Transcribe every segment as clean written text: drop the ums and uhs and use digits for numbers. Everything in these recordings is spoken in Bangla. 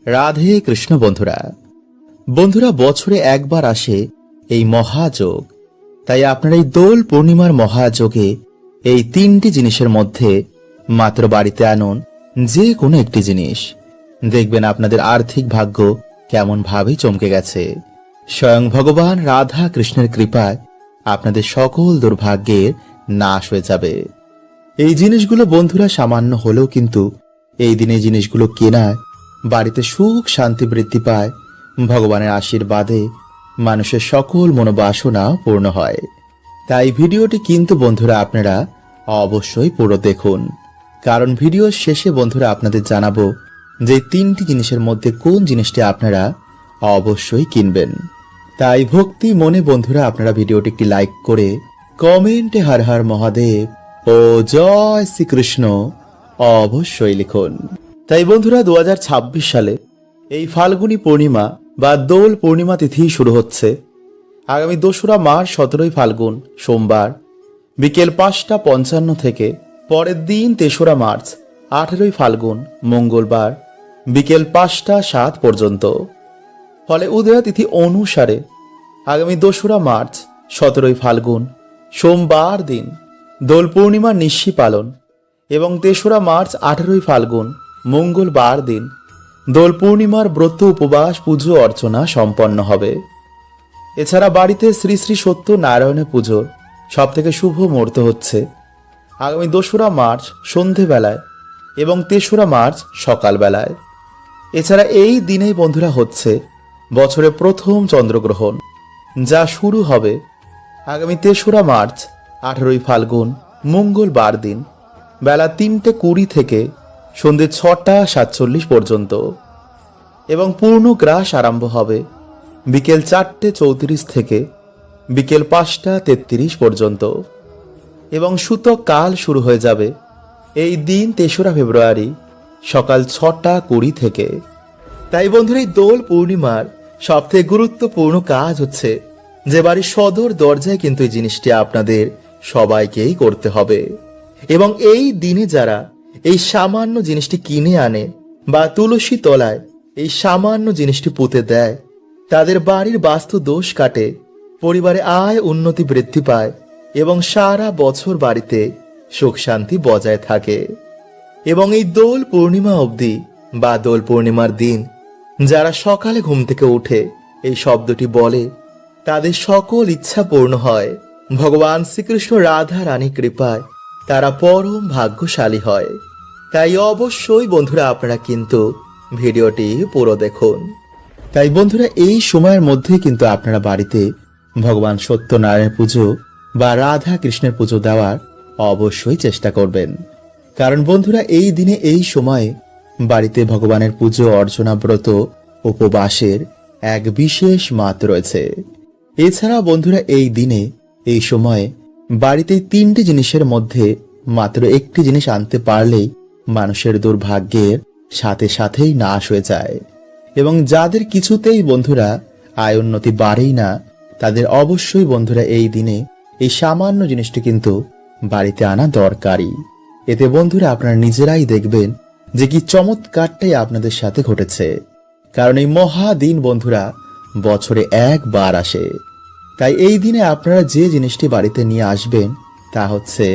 রাধে কৃষ্ণ। বন্ধুরা বন্ধুরা বছরে একবার আসে এই মহাযোগ। তাই আপনারা এই দোল পূর্ণিমার মহাযোগে এই তিনটি জিনিসের মধ্যে মাত্র বাড়িতে আনুন যে কোনো একটি জিনিস, দেখবেন আপনাদের আর্থিক ভাগ্য কেমন ভাবে চমকে গেছে। স্বয়ং ভগবান রাধা কৃষ্ণের কৃপায় আপনাদের সকল দুর্ভাগ্যের নাশ হয়ে যাবে। এই জিনিসগুলো বন্ধুরা সামান্য হলেও কিন্তু এই দিনে জিনিসগুলো কেনায় বাড়িতে সুখ শান্তি বৃদ্ধি পায়। ভগবানের আশীর্বাদে মানুষের সকল মনোবাসনা পূর্ণ হয়। তাই ভিডিওটি কিন্তু বন্ধুরা আপনারা অবশ্যই পুরো দেখুন, কারণ ভিডিওর শেষে বন্ধুরা আপনাদের জানাবো যে তিনটি জিনিসের মধ্যে কোন জিনিসটি আপনারা অবশ্যই কিনবেন। তাই ভক্তি মনে বন্ধুরা আপনারা ভিডিওটি একটি লাইক করে কমেন্টে হর হর মহাদেব ও জয় শ্রীকৃষ্ণ অবশ্যই লিখুন। তাই বন্ধুরা 2026 সালে এই ফাল্গুনী পূর্ণিমা বা দোল পূর্ণিমা তিথি শুরু হচ্ছে আগামী 2রা মার্চ 17ই ফাল্গুন সোমবার বিকেল 5:55 থেকে পরের দিন 3রা মার্চ 18ই ফাল্গুন মঙ্গলবার বিকেল 5:07 পর্যন্ত। ফলে উদয় তিথি অনুসারে আগামী 2রা মার্চ 17ই ফাল্গুন সোমবার দিন দোল পূর্ণিমার নিশি পালন এবং 3রা মার্চ 18ই ফাল্গুন মঙ্গলবার দিন দোল পূর্ণিমার ব্রত উপবাস পুজো অর্চনা সম্পন্ন হবে। এছাড়া বাড়িতে শ্রী শ্রী সত্য নারায়ণের পুজোর সব থেকে শুভ মুহূর্ত হচ্ছে আগামী 2রা মার্চ সন্ধেবেলায় এবং 3রা মার্চ সকালবেলায়। এছাড়া এই দিনেই বন্ধুরা হচ্ছে বছরের প্রথম চন্দ্রগ্রহণ, যা শুরু হবে আগামী 3রা মার্চ 18ই ফাল্গুন মঙ্গলবার দিন বেলা 3:20 থেকে সন্ধ্যে 6:47 পর্যন্ত এবং পূর্ণ গ্রাস আরম্ভ হবে বিকেল 4:34 থেকে বিকেল 5:33 পর্যন্ত এবং সূতক কাল শুরু হয়ে যাবে এই দিন 3রা ফেব্রুয়ারি সকাল 6:20 থেকে। তাই বন্ধুরা এই দোল পূর্ণিমার সবথেকে গুরুত্বপূর্ণ কাজ হচ্ছে যে বাড়ির সদর দরজায় কিন্তু এই জিনিসটি আপনাদের সবাইকেই করতে হবে। এবং এই দিনে যারা এই সামান্য জিনিসটি কিনে আনে বা তুলসী তলায় এই সামান্য জিনিসটি পুঁতে দেয়, তাদের বাড়ির বাস্তু দোষ কাটে, পরিবারে আয় উন্নতি বৃদ্ধি পায় এবং সারা বছর বাড়িতে সুখ শান্তি বজায় থাকে। এবং এই দোল পূর্ণিমা অবধি বা দোল পূর্ণিমার দিন যারা সকালে ঘুম থেকে উঠে এই শব্দটি বলে, তাদের সকল ইচ্ছা পূর্ণ হয়। ভগবান শ্রীকৃষ্ণ রাধা রানী কৃপায় তারা পরম ভাগ্যশালী হয়। তাই অবশ্যই বন্ধুরা আপনারা কিন্তু ভিডিওটি পুরো দেখুন। তাই বন্ধুরা এই সময়ের মধ্যে কিন্তু আপনারা বাড়িতে ভগবান সত্যনারায়ণ পুজো বা রাধা কৃষ্ণের পুজো দেওয়ার অবশ্যই চেষ্টা করবেন, কারণ বন্ধুরা এই দিনে এই সময়ে বাড়িতে ভগবানের পুজো অর্চনা ব্রত উপবাসের এক বিশেষ মাত রয়েছে। এছাড়া বন্ধুরা এই দিনে এই সময়ে বাড়িতে তিনটি জিনিসের মধ্যে মাত্র একটি জিনিস আনতে পারলেই মানুষের দুর্ভাগ্যের সাথে সাথেই নাশ হয়ে যায়। এবং যাদের কিছুতেই বন্ধুরা আয় উন্নতি বাড়েই না, তাদের অবশ্যই বন্ধুরা এই দিনে এই সামান্য জিনিসটি কিন্তু বাড়িতে আনা দরকারি। এতে বন্ধুরা আপনারা নিজেরাই দেখবেন যে কি চমৎকারটাই আপনাদের সাথে ঘটেছে। কারণ এই মহাদিন বন্ধুরা বছরে একবার আসে। তাই এই দিনে আপনারা যে জিনিসটি বাড়িতে নিয়ে আসবেন তা হচ্ছে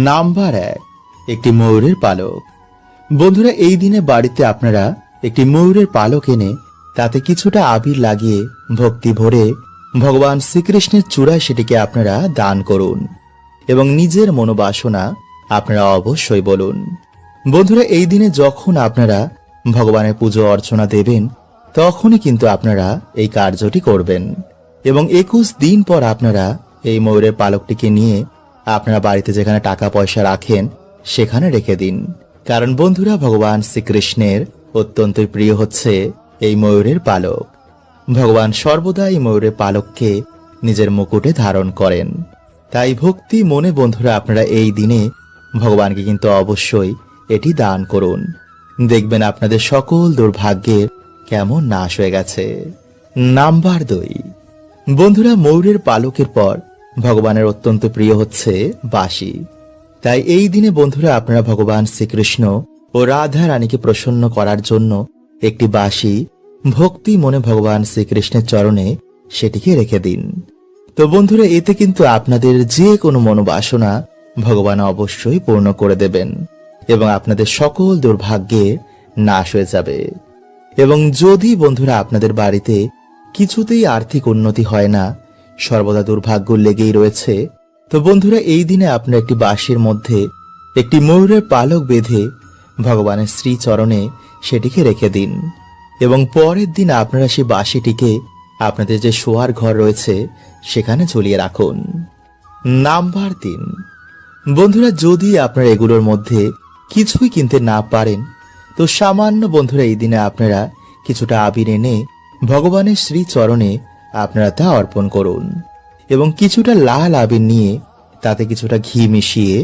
নাম্বার 1, একটি ময়ূরের পালক। বন্ধুরা এই দিনে বাড়িতে আপনারা একটি ময়ূরের পালক এনে তাতে কিছুটা আবির লাগিয়ে ভক্তি ভরে ভগবান শ্রীকৃষ্ণের চূড়ায় সেটিকে আপনারা দান করুন এবং নিজের মনোবাসনা আপনারা অবশ্যই বলুন। বন্ধুরা এই দিনে যখন আপনারা ভগবানের পুজো অর্চনা দেবেন তখনই কিন্তু আপনারা এই কার্যটি করবেন এবং 21 দিন পর আপনারা এই ময়ূরের পালকটিকে নিয়ে আপনারা বাড়িতে যেখানে টাকা পয়সা রাখেন সেখানে রেখে দিন। কারণ বন্ধুরা ভগবান শ্রীকৃষ্ণের অত্যন্তই প্রিয় হচ্ছে এই ময়ূরের পালক। ভগবান সর্বদা এই ময়ূরের পালককে নিজের মুকুটে ধারণ করেন। তাই ভক্তি মনে বন্ধুরা আপনারা এই দিনে ভগবানকে কিন্তু অবশ্যই এটি দান করুন, দেখবেন আপনাদের সকল দুর্ভাগ্যের কেমন নাশ হয়ে গেছে। নাম্বার 2, বন্ধুরা ময়ূরের পালকের পর ভগবানের অত্যন্ত প্রিয় হচ্ছে বাঁশি। তাই এই দিনে বন্ধুরা আপনারা ভগবান শ্রীকৃষ্ণ ও রাধা রানীকে প্রসন্ন করার জন্য একটি বাঁশি ভক্তি মনে ভগবান শ্রীকৃষ্ণের চরণে সেটিকে রেখে দিন। তো বন্ধুরা, এতে কিন্তু আপনাদের যে কোনো মনোবাসনা ভগবান অবশ্যই পূর্ণ করে দেবেন এবং আপনাদের সকল দুর্ভাগ্যের নাশ হয়ে যাবে। এবং যদি বন্ধুরা আপনাদের বাড়িতে কিছুতেই আর্থিক উন্নতি হয় না, সর্বদা দুর্ভাগ্য লেগেই রয়েছে, তো বন্ধুরা এই দিনে আপনার একটি বাঁশির মধ্যে একটি ময়ূরের পালক বেঁধে ভগবানের শ্রীচরণে সেটিকে রেখে দিন এবং পরের দিন আপনারা সেই বাঁশিটিকে আপনাদের যে শোয়ার ঘর রয়েছে সেখানে ঝুলিয়ে রাখুন। নাম্বার 3, বন্ধুরা যদি আপনারা এগুলোর মধ্যে কিছুই কিনতে না পারেন, তো সামান্য বন্ধুরা এই দিনে আপনারা কিছুটা আবির এনে ভগবানের শ্রীচরণে আপনারা তা অর্পণ করুন এবং কিছুটা লাল আবির নিয়ে তাতে কিছুটা ঘি মিশিয়ে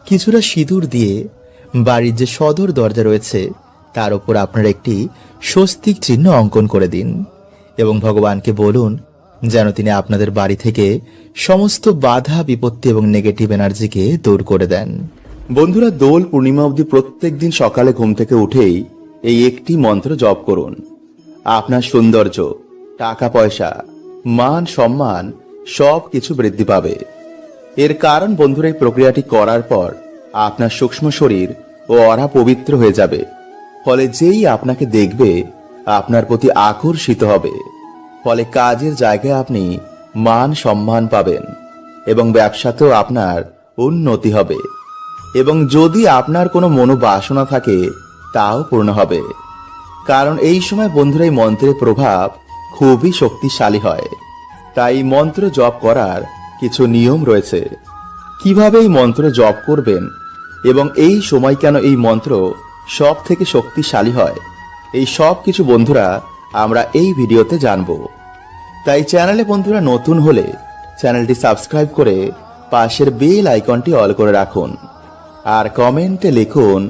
কিছুটা সিঁদুর দিয়ে বাড়ির যে সদর দরজা রয়েছে তার উপর আপনারা একটি স্বস্তিক চিহ্ন অঙ্কন করে দিন এবং ভগবানকে বলুন যেন তিনি আপনাদের বাড়ি থেকে সমস্ত বাধা বিপত্তি এবং নেগেটিভ এনার্জিকে দূর করে দেন। বন্ধুরা, দোল পূর্ণিমা অবধি প্রত্যেক দিন সকালে ঘুম থেকে উঠেই এই একটি মন্ত্র জপ করুন। আপনার সৌন্দর্য, টাকা পয়সা, মান সম্মান সব কিছু বৃদ্ধি পাবে। এর কারণ বন্ধুরা, এই প্রক্রিয়াটি করার পর আপনার সূক্ষ্ম শরীর ও অরা পবিত্র হয়ে যাবে। ফলে যেই আপনাকে দেখবে আপনার প্রতি আকর্ষিত হবে। ফলে কাজের জায়গায় আপনি মান সম্মান পাবেন এবং ব্যবসাতেও আপনার উন্নতি হবে। এবং যদি আপনার কোনো মনোবাসনা থাকে তাও পূর্ণ হবে। কারণ এই সময় বন্ধুরা এই মন্ত্রের প্রভাব খুবই শক্তিশালী হয়। তাই মন্ত্র জপ করার কিছু নিয়ম রয়েছে। কিভাবে এই মন্ত্র জপ করবেন এবং এই সময় কেন এই মন্ত্র সব থেকে শক্তিশালী হয়, এই সব কিছু বন্ধুরা আমরা এই ভিডিওতে জানব। তাই চ্যানেলে বন্ধুরা নতুন হলে চ্যানেলটি সাবস্ক্রাইব করে পাশের বেল আইকনটি অল করে রাখুন আর কমেন্টে লিখুন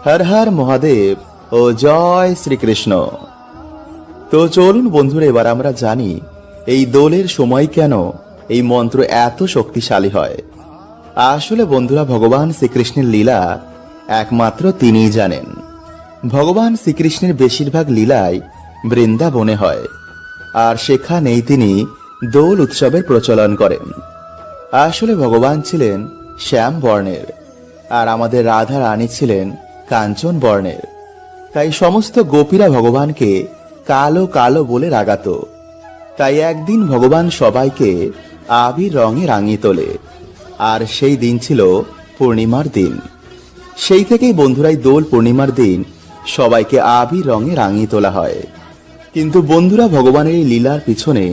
হর হর মহাদেব ও জয় শ্রীকৃষ্ণ। তো চলুন বন্ধুরা, এবার আমরা জানি এই দোলের সময় কেন এই মন্ত্র এত শক্তিশালী হয়। আসলে বন্ধুরা, ভগবান শ্রীকৃষ্ণের লীলা একমাত্র তিনিই জানেন। ভগবান শ্রীকৃষ্ণের বেশিরভাগ লীলাই বৃন্দাবনে হয় আর সেখানেই তিনি দোল উৎসবের প্রচলন করেন। আসলে ভগবান ছিলেন শ্যাম বর্ণের আর আমাদের রাধা রানী ছিলেন কাঞ্চন বর্ণের। তাই সমস্ত গোপীরা ভগবানকে কালো কালো বলে রাগাত। তাই একদিন ভগবান সবাইকে আবির রঙে রাঙিয়ে তোলে আর সেই দিন ছিল পূর্ণিমার দিন। সেই থেকেই বন্ধুরাই দোল পূর্ণিমার দিন সবাইকে আবির রঙে রাঙিয়ে তোলা হয়। কিন্তু বন্ধুরা, ভগবানের এই লীলার পিছনে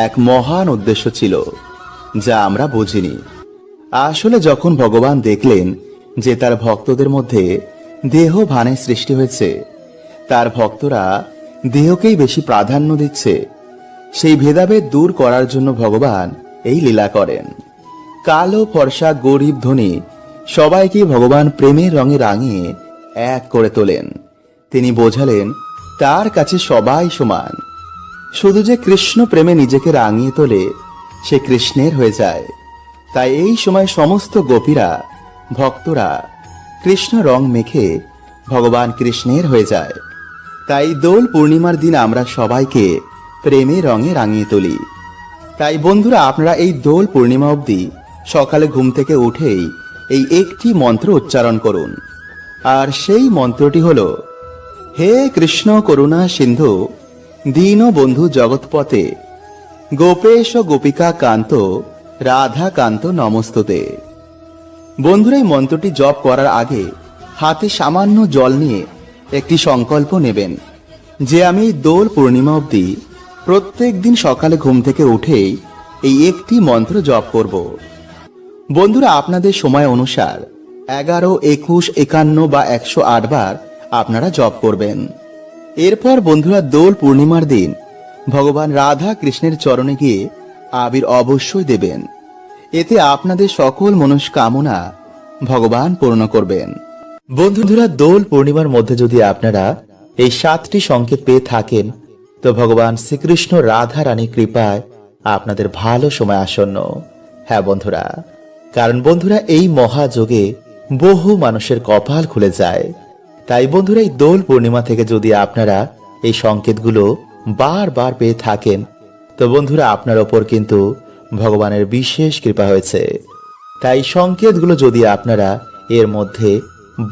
এক মহান উদ্দেশ্য ছিল যা আমরা বুঝিনি। আসলে যখন ভগবান দেখলেন যে তার ভক্তদের মধ্যে দেহ ভানের সৃষ্টি হয়েছে, তার ভক্তরা দেহকেই বেশি প্রাধান্য দিচ্ছে, সেই ভেদাভেদ দূর করার জন্য ভগবান এই লীলা করেন। কালো ফর্সা গরিব ধনী সবাইকে ভগবান প্রেমের রঙে রাঙিয়ে এক করে তোলেন। তিনি বোঝালেন তার কাছে সবাই সমান। শুধু যে কৃষ্ণ প্রেমে নিজেকে রাঙিয়ে তোলে সে কৃষ্ণের হয়ে যায়। তাই এই সময় সমস্ত গোপীরা ভক্তরা কৃষ্ণ রং মেখে ভগবান কৃষ্ণের হয়ে যায়। তাই দোল পূর্ণিমার দিন আমরা সবাইকে প্রেমের রঙে রাঙিয়ে তুলি। তাই বন্ধুরা, আপনারা এই দোল পূর্ণিমা অবধি সকালে ঘুম থেকে উঠেই এই একটি মন্ত্র উচ্চারণ করুন। আর সেই মন্ত্রটি হল, হে কৃষ্ণ করুণা সিন্ধু দীন বন্ধু জগৎপতে গোপেশ গোপিকা কান্ত রাধা কান্ত নমস্তুতে। বন্ধুরা, এই মন্ত্রটি জপ করার আগে হাতে সামান্য জল নিয়ে একটি সংকল্প নেবেন যে আমি দোল পূর্ণিমা অবধি প্রত্যেক দিন সকালে ঘুম থেকে উঠেই এই একটি মন্ত্র জপ করব। বন্ধুরা, আপনাদের সময় অনুসার 11, 21, 51 বা 108 বার আপনারা জপ করবেন। এরপর বন্ধুরা, দোল পূর্ণিমার দিন ভগবান রাধা কৃষ্ণের চরণে গিয়ে আবির অবশ্যই দেবেন। এতে আপনাদের সকল মনস্কামনা ভগবান পূর্ণ করবেন। বন্ধুরা, দোল পূর্ণিমার মধ্যে যদি আপনারা এই 7টি সংকেত পেয়ে থাকেন, তো ভগবান শ্রীকৃষ্ণ রাধা রানী কৃপায় আপনাদের ভালো সময় আসন্ন। হ্যাঁ বন্ধুরা, কারণ বন্ধুরা এই মহাযোগে বহু মানুষের কপাল খুলে যায়। তাই বন্ধুরা, এই দোল পূর্ণিমা থেকে যদি আপনারা এই সংকেতগুলো বারবার পেয়ে থাকেন, তো বন্ধুরা আপনার ওপর কিন্তু ভগবানের বিশেষ কৃপা হয়েছে। তাই সংকেতগুলো যদি আপনারা এর মধ্যে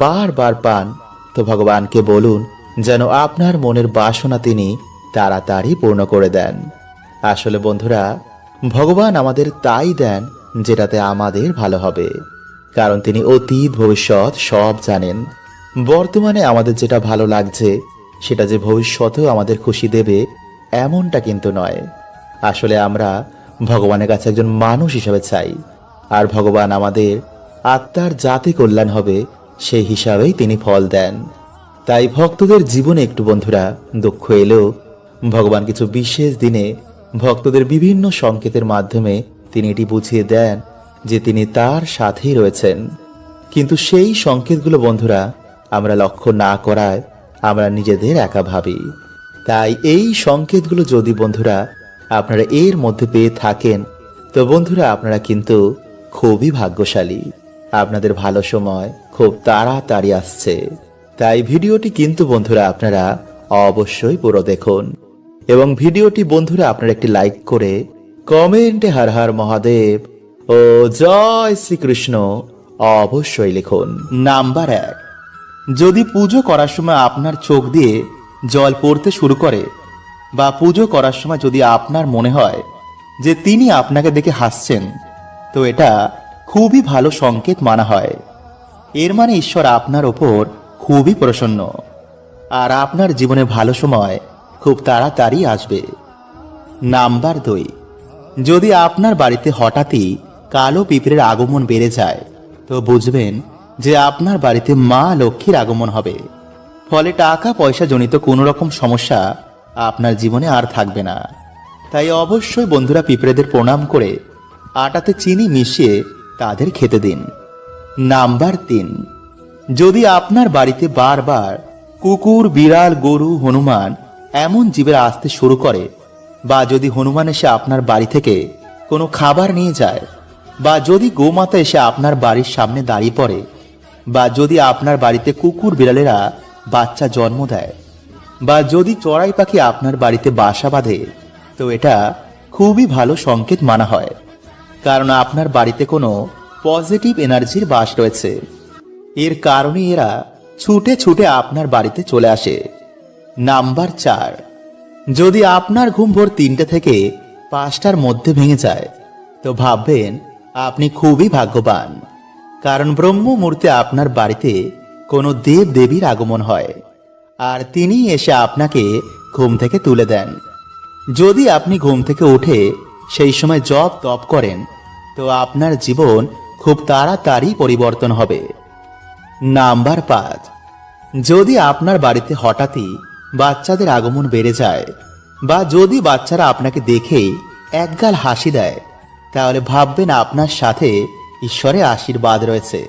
বারবার পান, তো ভগবানকে বলুন যেন আপনার মনের বাসনা তিনি তাড়াতাড়ি পূর্ণ করে দেন। আসলে বন্ধুরা, ভগবান আমাদের তাই দেন যেটাতে আমাদের ভালো হবে, কারণ তিনি অতীত ভবিষ্যৎ সব জানেন। বর্তমানে আমাদের যেটা ভালো লাগছে সেটা যে ভবিষ্যতেও আমাদের খুশি দেবে এমনটা কিন্তু নয়। আসলে আমরা ভগবানের কাছে একজন মানুষ হিসাবে চাই, আর ভগবান আমাদের আত্মার যাতে কল্যাণ হবে সেই হিসাবেই তিনি ফল দেন। তাই ভক্তদের জীবনে একটু বন্ধুরা দুঃখ এলেও ভগবান কিছু বিশেষ দিনে ভক্তদের বিভিন্ন সংকেতের মাধ্যমে তিনি এটি বুঝিয়ে দেন যে তিনি তার সাথেই রয়েছেন। কিন্তু সেই সংকেতগুলো বন্ধুরা আমরা লক্ষ্য না করায় আমরা নিজেদের একা ভাবি। তাই এই সংকেতগুলো যদি বন্ধুরা আপনারা এর মধ্যে পেয়ে থাকেন, তো বন্ধুরা আপনারা কিন্তু খুবই ভাগ্যশালী। আপনাদের ভালো সময় খুব তাড়াতাড়ি আসছে। তাই ভিডিওটি কিন্তু বন্ধুরা আপনারা অবশ্যই পুরো দেখুন, এবং ভিডিওটি বন্ধুরা আপনারা একটি লাইক করে কমেন্টে হর হর মহাদেব ও জয় শ্রীকৃষ্ণ অবশ্যই লিখুন। নাম্বার 1, যদি পুজো করার সময় আপনার চোখ দিয়ে জল পড়তে শুরু করে, বা পুজো করার সময় যদি আপনার মনে হয় যে তিনি আপনাকে দেখে হাসছেন, তো এটা খুবই ভালো সংকেত মানা হয়। এর মানে ঈশ্বর আপনার ওপর খুবই প্রসন্ন, আর আপনার জীবনে ভালো সময় খুব তাড়াতাড়ি আসবে। নাম্বার 2, যদি আপনার বাড়িতে হঠাৎই কালো পিঁপড়ের আগমন বেড়ে যায়, তো বুঝবেন যে আপনার বাড়িতে মা লক্ষ্মীর আগমন হবে। ফলে টাকা পয়সা জনিত কোনো রকম সমস্যা আপনার জীবনে আর থাকবে না। তাই অবশ্যই বন্ধুরা পিঁপড়েদের প্রণাম করে আটাতে চিনি মিশিয়ে তাদের খেতে দিন। নাম্বার 3, যদি আপনার বাড়িতে বারবার কুকুর, বিড়াল, গরু, হনুমান এমন জীবেরা আসতে শুরু করে, বা যদি হনুমান এসে আপনার বাড়ি থেকে কোনো খাবার নিয়ে যায়, বা যদি গোমাতা এসে আপনার বাড়ির সামনে দাঁড়িয়ে পড়ে, বা যদি আপনার বাড়িতে কুকুর বিড়ালেরা বাচ্চা জন্ম দেয়, বা যদি চড়াই পাখি আপনার বাড়িতে বাসা বাঁধে, তো এটা খুবই ভালো সংকেত মানা হয়, কারণ আপনার বাড়িতে কোনো পজিটিভ এনার্জির বাস রয়েছে। এর কারণে এরা ছুটে ছুটে আপনার বাড়িতে চলে আসে। নাম্বার 4, যদি আপনার ঘুম ভোর 3টে থেকে 5টার মধ্যে ভেঙে যায়, তো ভাববেন আপনি খুবই ভাগ্যবান, কারণ ব্রহ্ম মুহূর্তে আপনার বাড়িতে কোনো দেব দেবীর আগমন হয়, আর তিনি এসে আপনাকে ঘুম থেকে তুলে দেন। যদি আপনি ঘুম থেকে উঠে সেই সময় জপ তপ করেন, তো আপনার জীবন খুব তাড়াতাড়ি পরিবর্তন হবে। নাম্বার 5, যদি আপনার বাড়িতে হঠাৎই বাচ্চাদের আগমন বেড়ে যায়, বা যদি বাচ্চারা আপনাকে দেখেই একগাল হাসি দেয়, তাহলে ভাববেন আপনার সাথে ঈশ্বরের আশীর্বাদ রয়েছে,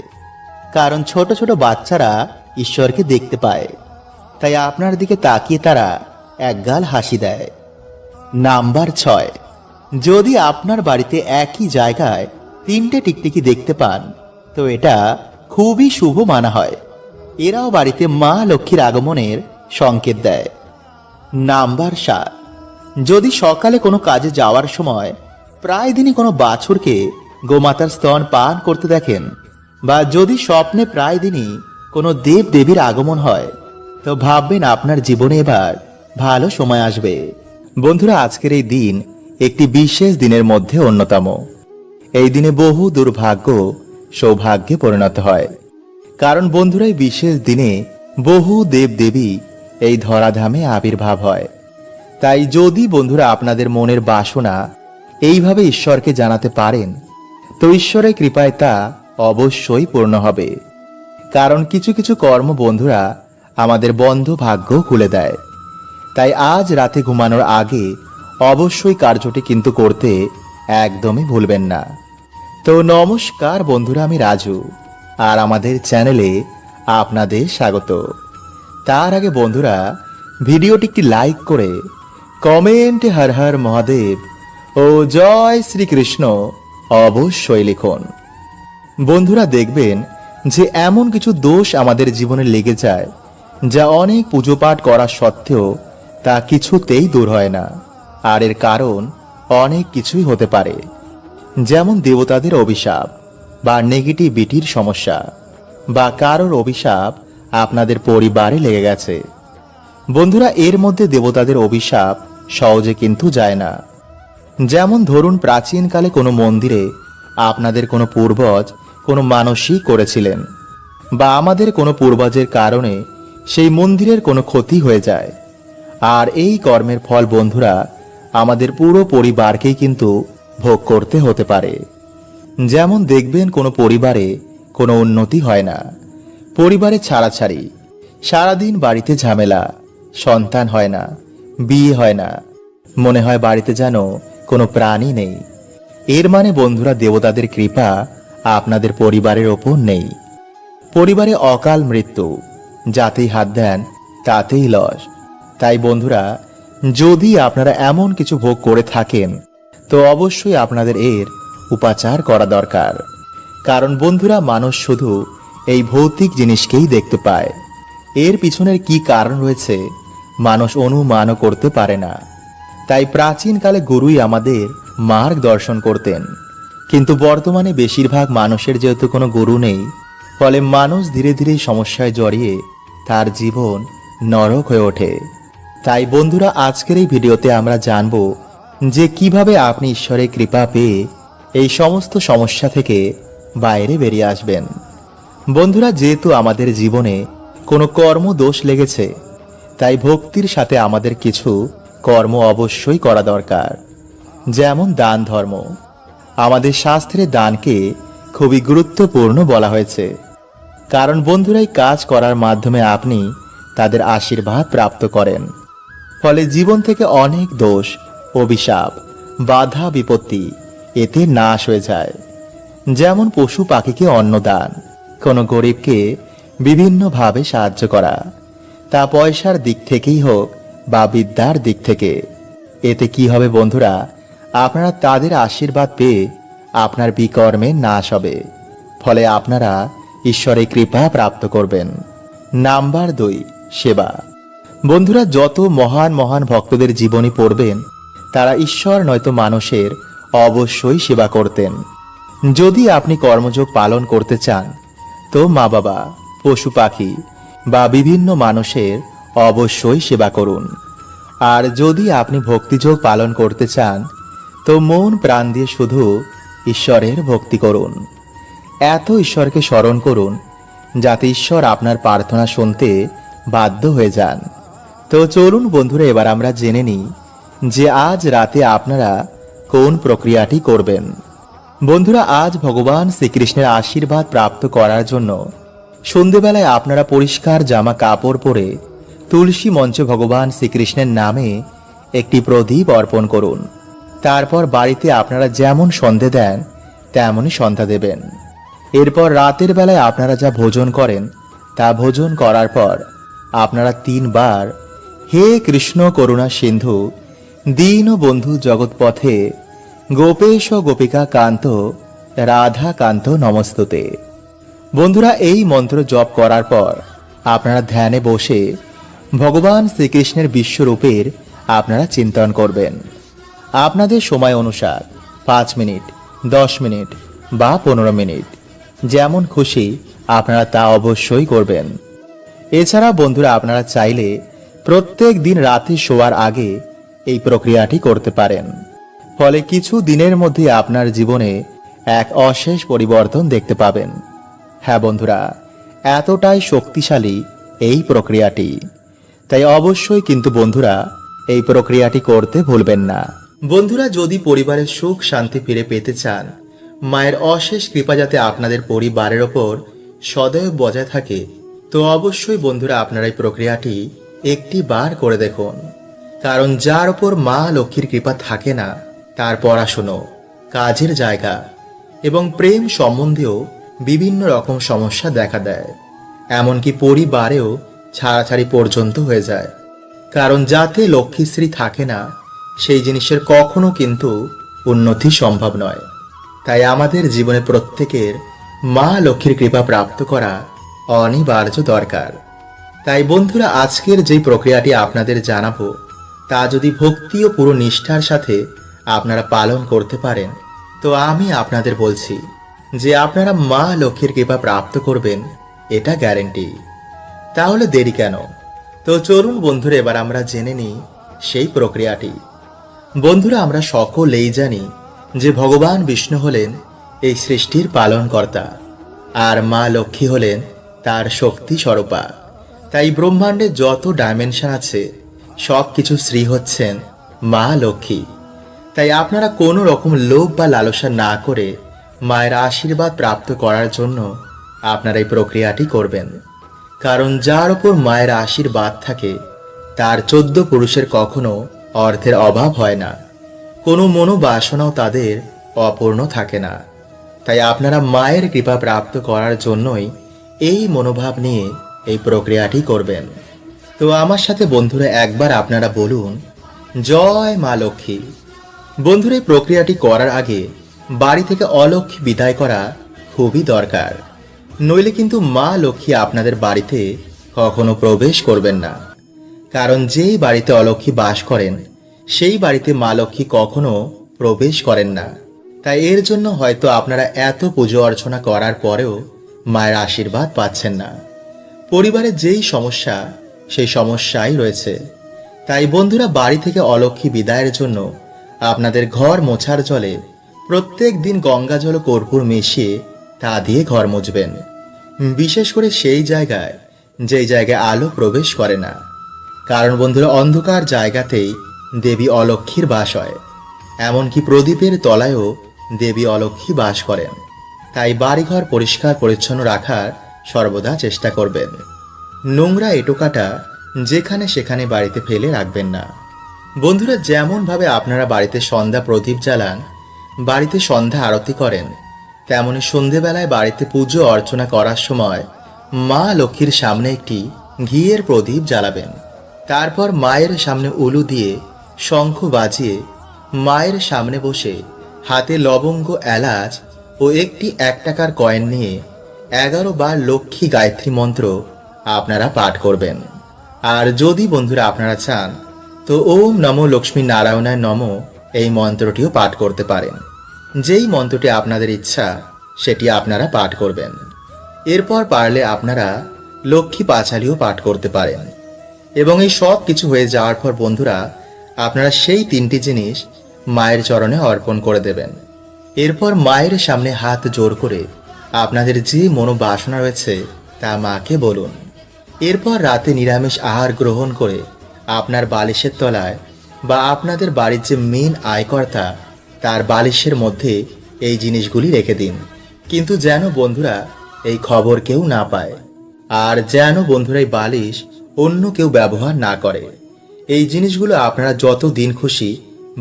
কারণ ছোট ছোট বাচ্চারা ঈশ্বরকে দেখতে পায়, তাই আপনার দিকে তাকিয়ে তারা একগাল হাসি দেয়। নাম্বার 6, যদি আপনার বাড়িতে একই জায়গায় 3টে টিকটিকি দেখতে পান, তো এটা খুবই শুভ মানা হয়। এরাও বাড়িতে মা লক্ষ্মীর আগমনের সংকেত দেয়। নাম্বার 7, যদি সকালে কোনো কাজে যাওয়ার সময় প্রায় দিনই কোনো বাছুরকে গোমাতার স্তন পান করতে দেখেন, বা যদি স্বপ্নে প্রায় দিনই কোনো দেব দেবীর আগমন হয়, তো ভাববেন আপনার জীবনে এবার ভালো সময় আসবে। বন্ধুরা, আজকের এই দিন একটি বিশেষ দিনের মধ্যে অন্যতম। এই দিনে বহু দুর্ভাগ্য সৌভাগ্যে পরিণত হয়, কারণ বন্ধুরা এই বিশেষ দিনে বহু দেব দেবী এই ধরাধামে আবির্ভাব হয়। তাই যদি বন্ধুরা আপনাদের মনের বাসনা এইভাবে ঈশ্বরকে জানাতে পারেন, তো ঈশ্বরের কৃপায় তা অবশ্যই পূর্ণ হবে। কারণ কিছু কিছু কর্ম বন্ধুরা আমাদের বন্ধ ভাগ্য খুলে দেয়। তাই আজ রাতে ঘুমানোর আগে অবশ্যই কার্যটি কিন্তু করতে একদমই ভুলবেন না। তো নমস্কার বন্ধুরা, আমি রাজু, আর আমাদের চ্যানেলে আপনাদের স্বাগত। তার আগে বন্ধুরা ভিডিওটি একটি লাইক করে কমেন্টে হর হর মহাদেব ও জয় শ্রীকৃষ্ণ অবশ্যই লিখুন। বন্ধুরা দেখবেন যে এমন কিছু দোষ আমাদের জীবনে লেগে যায় যা অনেক পুজো পাঠ করা সত্ত্বেও তা কিছুতেই দূর হয় না। আর এর কারণ অনেক কিছুই হতে পারে, যেমন দেবতাদের অভিশাপ বা নেগেটিভিটির সমস্যা, বা কারোর অভিশাপ আপনাদের পরিবারে লেগে গেছে। বন্ধুরা, এর মধ্যে দেবতাদের অভিশাপ সহজে কিন্তু যায় না। যেমন ধরুন, প্রাচীনকালে কোনো মন্দিরে আপনাদের কোনো পূর্বজ কোনো মানসিক করেছিলেন, বা আমাদের কোনো পূর্বজের কারণে সেই মন্দিরের কোনো ক্ষতি হয়ে যায়। আর এই কর্মের ফল বন্ধুরা আমাদের পুরো পরিবারকেই কিন্তু ভোগ করতে হতে পারে। যেমন দেখবেন কোনো পরিবারে কোনো উন্নতি হয় না, পরিবারে ছাড়াছাড়ি, সারাদিন বাড়িতে ঝামেলা, সন্তান হয় না, বিয়ে হয় না, মনে হয় বাড়িতে যেন কোনো প্রাণী নেই। এর মানে বন্ধুরা দেবতাদের কৃপা আপনাদের পরিবারের ওপর নেই। পরিবারে অকাল মৃত্যু, যাতেই হাত দেন তাতেই লস। তাই বন্ধুরা, যদি আপনারা এমন কিছু ভোগ করে থাকেন তো অবশ্যই আপনাদের এর উপাচার করা দরকার। কারণ বন্ধুরা, মানুষ শুধু এই ভৌতিক জিনিসকেই দেখতে পায়, এর পিছনের কি কারণ রয়েছে মানুষ অনুমানও করতে পারে না। তাই প্রাচীনকালে গুরুই আমাদের মার্গদর্শন করতেন, কিন্তু বর্তমানে বেশিরভাগ মানুষের যেহেতু কোনো গুরু নেই, ফলে মানুষ ধীরে ধীরে সমস্যায় জড়িয়ে তার জীবন নরক হয়ে ওঠে। তাই বন্ধুরা, আজকের এই ভিডিওতে আমরা জানব যে কিভাবে আপনি ঈশ্বরের কৃপা পেয়ে এই সমস্ত সমস্যা থেকে বাইরে বেরিয়ে আসবেন। বন্ধুরা, যেহেতু আমাদের জীবনে কোনো কর্ম দোষ লেগেছে, তাই ভক্তির সাথে আমাদের কিছু কর্ম অবশ্যই করা দরকার। যেমন দান ধর্ম। আমাদের শাস্ত্রে দানকে খুবই গুরুত্বপূর্ণ বলা হয়েছে, কারণ বন্ধুরাই কাজ করার মাধ্যমে আপনি তাদের আশীর্বাদ প্রাপ্ত করেন। ফলে জীবন থেকে অনেক দোষ, অভিশাপ, বাধা বিপত্তি এতে নাশ হয়ে যায়। যেমন পশু পাখিকে অন্নদান, কোনো গরিবকে বিভিন্নভাবে সাহায্য করা, তা পয়সার দিক থেকেই হোক বা বিদ্যার দিক থেকে। এতে কি হবে বন্ধুরা, আপনারা তাদের আশীর্বাদ পেয়ে আপনার বিকর্মের নাশ হবে। ফলে আপনারা ঈশ্বরের কৃপা প্রাপ্ত করবেন। নাম্বার 2, সেবা। বন্ধুরা, যত মহান মহান ভক্তদের জীবনী পড়বেন, তারা ঈশ্বর নয়তো মানুষের অবশ্যই সেবা করতেন। যদি আপনি কর্মযোগ পালন করতে চান তো মা বাবা, পশু পাখি বা বিভিন্ন মানুষের অবশ্যই সেবা করুন। আর যদি আপনি ভক্তিযোগ পালন করতে চান তো মন প্রাণ দিয়ে শুধু ঈশ্বরের ভক্তি করুন। এত ঈশ্বরকে স্মরণ করুন যাতে ঈশ্বর আপনার প্রার্থনা শুনতে বাধ্য হয়ে যান। তো চলুন বন্ধুরা, এবার আমরা জেনে নিই যে আজ রাতে আপনারা কোন প্রক্রিয়াটি করবেন। বন্ধুরা, আজ ভগবান শ্রীকৃষ্ণের আশীর্বাদ প্রাপ্ত করার জন্য সন্ধেবেলায় আপনারা পরিষ্কার জামা কাপড় পরে তুলসী মঞ্চে ভগবান শ্রীকৃষ্ণের নামে একটি প্রদীপ অর্পণ করুন। তারপর বাড়িতে আপনারা যেমন সন্ধে দেন তেমনই সন্ধ্যা দেবেন। এরপর রাতের বেলায় আপনারা যা ভোজন করেন তা ভোজন করার পর আপনারা 3 বার হে কৃষ্ণ করুণা সিন্ধু দীন বন্ধু জগৎপথে গোপেশ গোপিকা কান্ত রাধা কান্ত নমস্তুতে। বন্ধুরা, এই মন্ত্র জপ করার পর আপনারা ধ্যানে বসে ভগবান শ্রীকৃষ্ণের বিশ্বরূপের আপনারা চিন্তন করবেন। আপনাদের সময় অনুসার 5 মিনিট, 10 মিনিট বা 15 মিনিট, যেমন খুশি আপনারা তা অবশ্যই করবেন। এছাড়া বন্ধুরা, আপনারা চাইলে প্রত্যেক দিন রাতে শোয়ার আগে এই প্রক্রিয়াটি করতে পারেন। ফলে কিছু দিনের মধ্যে আপনার জীবনে এক অশেষ পরিবর্তন দেখতে পাবেন। হ্যাঁ বন্ধুরা, এতটাই শক্তিশালী এই প্রক্রিয়াটি। তাই অবশ্যই কিন্তু বন্ধুরা এই প্রক্রিয়াটি করতে ভুলবেন না। বন্ধুরা, যদি পরিবারের সুখ শান্তি ফিরে পেতে চান, মায়ের অশেষ কৃপা যাতে আপনাদের পরিবারের ওপর সদয় বজায় থাকে, তো অবশ্যই বন্ধুরা আপনারা এই প্রক্রিয়াটি একটি বার করে দেখুন। কারণ যার ওপর মা লক্ষ্মীর কৃপা থাকে না, তার পড়াশুনো, কাজের জায়গা এবং প্রেম সম্বন্ধেও বিভিন্ন রকম সমস্যা দেখা দেয়। এমনকি পরিবারেও ছাড়াছাড়ি পর্যন্ত হয়ে যায়। কারণ যাতে লক্ষ্মীশ্রী থাকে না, সেই জিনিসের কখনো কিন্তু উন্নতি সম্ভব নয়। তাই আমাদের জীবনে প্রত্যেকের মা লক্ষ্মীর কৃপা প্রাপ্ত করা অনিবার্য দরকার। তাই বন্ধুরা, আজকের যেই প্রক্রিয়াটি আপনাদের জানাবো তা যদি ভক্তি ও পুরো নিষ্ঠার সাথে আপনারা পালন করতে পারেন, তো আমি আপনাদের বলছি যে আপনারা মা লক্ষ্মীর কৃপা প্রাপ্ত করবেন, এটা গ্যারেন্টি। তাহলে দেরি কেন? তো চলুন বন্ধুরা, এবার আমরা জেনে নিই সেই প্রক্রিয়াটি। বন্ধুরা, আমরা সকলেই জানি যে ভগবান বিষ্ণু হলেন এই সৃষ্টির পালনকর্তা, আর মা লক্ষ্মী হলেন তার শক্তি স্বরূপা। তাই ব্রহ্মাণ্ডে যত ডাইমেনশন আছে সব কিছু শ্রী হচ্ছেন মা লক্ষ্মী। তাই আপনারা কোনো রকম লোভ বা লালসা না করে মায়ের আশীর্বাদ প্রাপ্ত করার জন্য আপনারা এই প্রক্রিয়াটি করবেন। কারণ যার উপর মায়ের আশীর্বাদ থাকে তার 14 পুরুষের কখনো অর্থের অভাব হয় না, কোনো মনোবাসনাও তাদের অপূর্ণ থাকে না। তাই আপনারা মায়ের কৃপা প্রাপ্ত করার জন্যই এই মনোভাব নিয়ে এই প্রক্রিয়াটি করবেন। তো আমার সাথে বন্ধুরা একবার আপনারা বলুন, জয় মা লক্ষ্মী। বন্ধুরা, এই প্রক্রিয়াটি করার আগে বাড়ি থেকে অলক্ষ্মী বিদায় করা খুবই দরকার, নইলে কিন্তু মা লক্ষ্মী আপনাদের বাড়িতে কখনো প্রবেশ করবেন না। কারণ যেই বাড়িতে অলক্ষ্মী বাস করেন সেই বাড়িতে মা লক্ষ্মী কখনো প্রবেশ করেন না। তাই এর জন্য হয়তো আপনারা এত পুজো অর্চনা করার পরেও মায়ের আশীর্বাদ পাচ্ছেন না। পরিবারে যেই সমস্যা সেই সমস্যাই রয়েছে। তাই বন্ধুরা, বাড়ি থেকে অলক্ষ্মী বিদায়ের জন্য আপনাদের ঘর মোছার জলে প্রত্যেক দিন গঙ্গা জল ও কর্পূর মিশিয়ে তা দিয়ে ঘর মুছবেন। বিশেষ করে সেই জায়গায় যেই জায়গায় আলো প্রবেশ করে না। কারণ বন্ধুরা, অন্ধকার জায়গাতেই দেবী অলক্ষ্মীর বাস হয়। এমনকি প্রদীপের তলায়ও দেবী অলক্ষ্মী বাস করেন। তাই বাড়িঘর পরিষ্কার পরিচ্ছন্ন রাখার সর্বদা চেষ্টা করবেন। নোংরা এটোকাটা যেখানে সেখানে বাড়িতে ফেলে রাখবেন না। বন্ধুরা, যেমনভাবে আপনারা বাড়িতে সন্ধ্যা প্রদীপ জ্বালান, বাড়িতে সন্ধ্যা আরতি করেন, তেমনি সন্ধেবেলায় বাড়িতে পুজো অর্চনা করার সময় মা লক্ষ্মীর সামনে একটি ঘিয়ের প্রদীপ জ্বালাবেন। তারপর মায়ের সামনে উলু দিয়ে শঙ্খ বাজিয়ে মায়ের সামনে বসে হাতে লবঙ্গ, এলাচ ও একটি 1 টাকার কয়েন নিয়ে 11 বার লক্ষ্মী গায়ত্রী মন্ত্র আপনারা পাঠ করবেন। আর যদি বন্ধুরা আপনারা চান তো ওম নমো লক্ষ্মী নারায়ণায় নমো এই মন্ত্রটিও পাঠ করতে পারেন। যেই মন্ত্রটি আপনাদের ইচ্ছা সেটি আপনারা পাঠ করবেন। এরপর পারলে আপনারা লক্ষ্মী পাঁচালীও পাঠ করতে পারেন। এবং এই সব কিছু হয়ে যাওয়ার পর বন্ধুরা, আপনারা সেই 3টি জিনিস মায়ের চরণে অর্পণ করে দেবেন। এরপর মায়ের সামনে হাত জোর করে আপনাদের যে মনোবাসনা রয়েছে তা মাকে বলুন। এরপর রাতে নিরামিষ আহার গ্রহণ করে আপনার বালিশের তলায় বা আপনাদের বাড়ির যে মেন আয়কর্তা তার বালিশের মধ্যে এই জিনিসগুলি রেখে দিন। কিন্তু যেন বন্ধুরা এই খবর কেউ না পায়, আর যেন বন্ধুরা এই বালিশ অন্য কেউ ব্যবহার না করে। এই জিনিসগুলো আপনারা যত দিন খুশি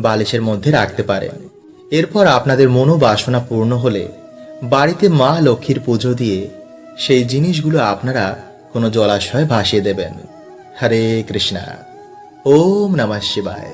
বালিশের মধ্যে রাখতে পারেন। এরপর আপনাদের মনোবাসনা পূর্ণ হলে বাড়িতে মা লক্ষ্মীর পুজো দিয়ে সেই জিনিসগুলো আপনারা কোনো জলাশয়ে ভাসিয়ে দেবেন। হরে কৃষ্ণা। ওম নমঃ শিবায়।